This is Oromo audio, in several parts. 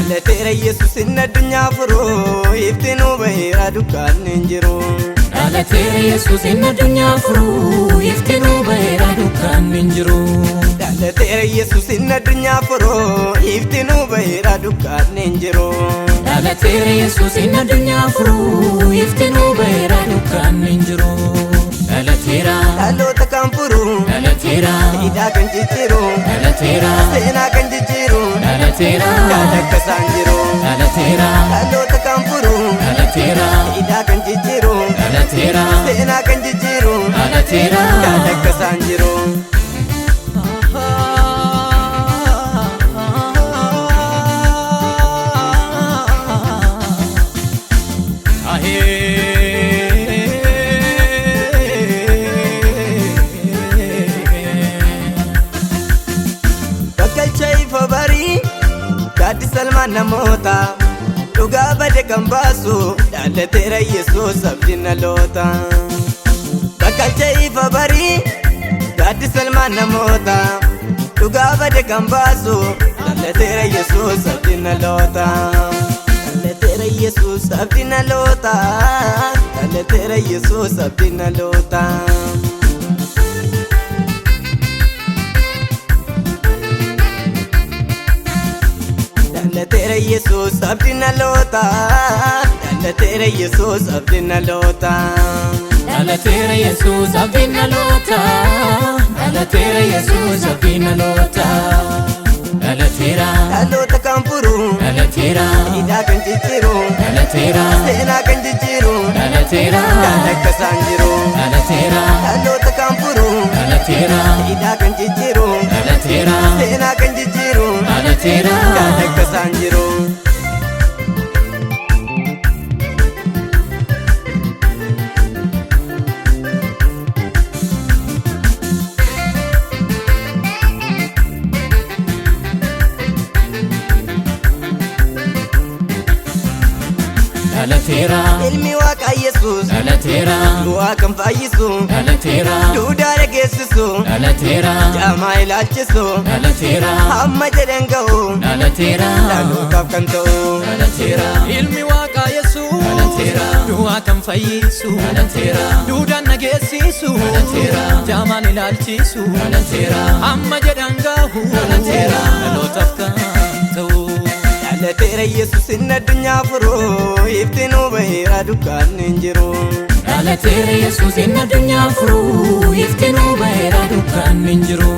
Dhalateera Yesuus inni addunyaa furuu iftiin hubaheera dukkanni hin jiru. Dhalateera Yesuus inni addunyaa furuu iftiin hubaheera dukkanni hin jiru. Dhalateera Yesuus inni addunyaa furuu iftiin hubaheera dukkanni hin jiru. Dhalateera Yesuus inni addunyaa furuu iftiin hubaheera dukkanni hin jiru. Dhalateera dhaloota kan furu dhalateera hidhaa kan jijjiiru dhalateera seenaa kan jijjiiru dhalateera yaada akka isaan jiru. dhalateera Dhaloota kan furu dhalateera hidhaa kan jijjiiru dhalateera seenaa kan jijjiiru dhalateera yaada akka isaan jiru. Gaaddi salmaan namoota dhugaa bade kan baasu dhalateera Yesuus abdiin dhaloota. Bakkalcha ifa barii gaaddi salmaan namoota dhugaa bade kan baasu dhalateera Yesuus abdiin dhaloota. Dhalateera Yesuus abdiin dhaloota. Dhalateera Yesuus abdiin dhaloota. Dhalateera Yesuus abdiin dhaloota. Dhalateera Yesuus abdiin dhaloota. Dhalateera Yesuus abdiin dhaloota. Dhalateera Yesuus abdiin dhaloota. Dhalateera dhaloota kan furu dhalateera hidhaa kan jijjiiru dhalateera seenaa kan jijjiiru dhalateera yaada akka isaan jiru. dhalateera Dhaloota kan furu dhalateera hidhaa kan jijjiiru dhalateera seenaa kan jijjiiru dhalateera yaada akka isaan jiru. dhalateera Ilmi Waaqaa Yesuus dhalateera du'aa kan fayyisu dhalateera duudaa dhageessisu dhalateera jaamaa ilaalchisu dhalateera hamma jedhan ga'u dhalateera dhalootaaf kan ta'u. dhalateera Ilmi Waaqaa Yesuus dhalateera du'aa kan fayyisu dhalateera duudaan nageessisu dhalateera jaamaan ilaalchisu dhalateera amma jedhan gahu dhalateera dhalootaaf kan ta'u. Dhalateera Yesuus inni addunyaa furuu iftiin hubaheera dukkanni hin jiru. dhalateera Yesuus inni addunyaa furuu iftiin hubaheera dukkanni hin jiru.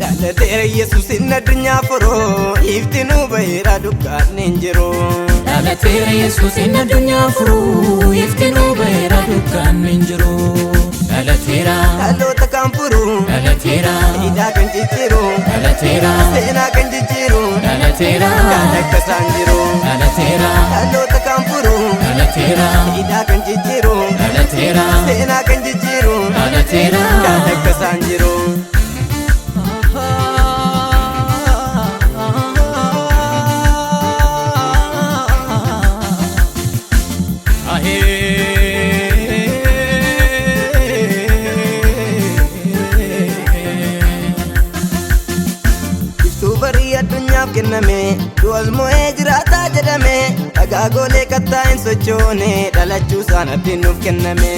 Dhalateera Yesuus inni addunyaa furuu iftiin hubaheera dukkanni hin jiru. dhalateera Yesuus inni addunyaa furuu iftiin hubaheera dukkanni hin jiru. dhalateera Dhaloota kan furu dhalateera hidhaa kan jijjiiru dhalateera seenaa kan jijjiiru dhalateera yaada akka isaan jiru. dhalateera Dhaloota kan furu dhalateera hidhaa kan jijjiiru dhalateera seenaa kan jijjiiru dhalateera yaada akka isaan jiru. Ibsuu barii addunyaaf kenname du'as mo'ee jiraataa jedhame dhagaa golee kattaa hin sochoone dhalachuusaan abdiin nuuf kenname.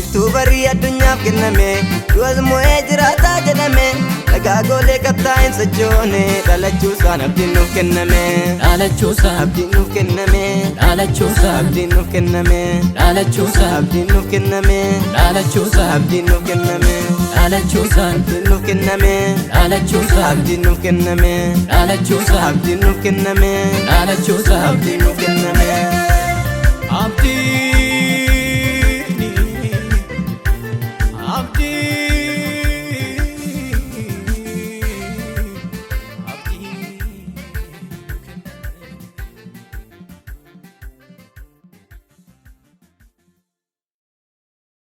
Ibsuu barii addunyaaf kenname du'as mo'ee jiraataa jedhame dhagaa golee kattaa hin sochoone dhalachuusaan abdiin nuuf kenname. dhalachuusa Abdiin nuuf kenname. dhalachuusa Abdiin nuuf kenname. dhalachuusa Abdiin nuuf kenname. dhalachuusa Abdiin nuuf kenname. dhalachuusa Abdiin nuuf kenname. dhalachuusa Abdiin nuuf kenname. dhalachuusa Abdiin nuuf kenname. dhalachuusa Abdiin nuuf kenname. Abdii